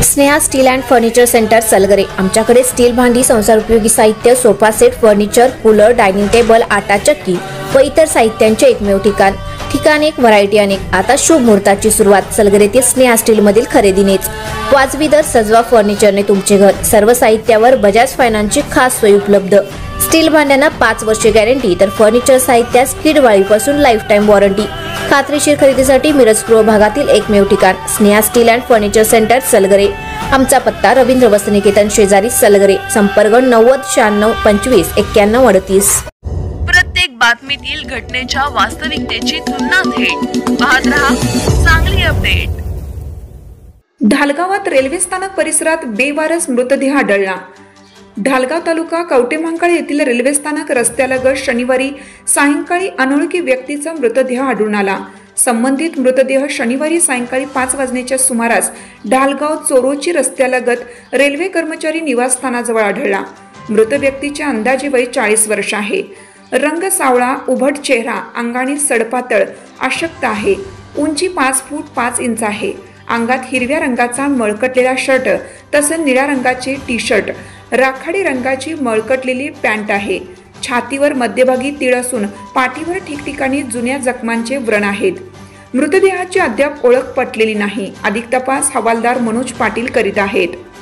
Sneha steel and furniture centre Salgare. आमच्याकडे steel भांडी, संसार उपयोगी साहित्य, sofa set, furniture, cooler, dining table, आटा चक्की व इतर साहित्यांचे एकमेव ठिकाण एक, व्हरायटी अनेक। आता शुभ मुहूर्ताची सुरुवात सलगरेतील स्नेहा स्टील मधील खरेदीनेच। वाजवी दर, सजवा फर्निचरने तुमचे घर। सर्व साहित्यावर बजाज फायनान्सची खास सोय उपलब्ध। स्टील भांड्यांना 5 वर्षे गॅरंटी, तर फर्निचर साहित्यास किडवाळीपासून लाईफ टाइम वॉरंटी। खात्रीशीर खरेदीसाठी मिरज पूर्व भागातील एकमेव ठिकाण Sneha steel and furniture centre Salgare. आमचा पत्ता रवींद्र वस्त्रनिकेतन शेजारी सलगरे। संपर्क 90 96 25 91 38। प्रत्येक बातमीतील घटनेच्या वास्तविकतेची तुलना थेट पाहत रहा चांगली अपडेट। ढालगावात रेल्वे स्थानक परिसरात बेवारस मृतदेह आढळला। ढालगाव तालुका कवटेमहांकाळ येथील रेल्वे स्थानक रस्त्यालगत शनिवारी सायंकाळी अनोळखी व्यक्तीचा मृतदेह आढळून आला। संबंधित मृतदेह शनिवारी सायंकाळी 5 वाजण्याच्या सुमारास ढालगाव चोरोची रस्त्यालगत रेल्वे कर्मचारी निवासस्थानाजवळ आढळला। मृत व्यक्तीचे अंदाजे वय 40 वर्ष आहे। रंग सावळा, उभट चेहरा, अंगाने सडपातळ, अशक्त आहे। उंची 5 फूट 5 इंच आहे। अंगात हिरव्या रंगाचा मळकटलेला शर्ट तसेच निळ्या रंगाचे टी शर्ट, राखाडी रंगाची मळकटलेली पॅन्ट आहे। छातीवर मध्यभागी तीळ असून पाठीवर ठिकठिकाणी जुन्या जखमांचे व्रण आहेत। मृतदेहाची अद्याप ओळख पटलेली नाही। अधिक तपास हवालदार मनोज पाटील करीत आहेत।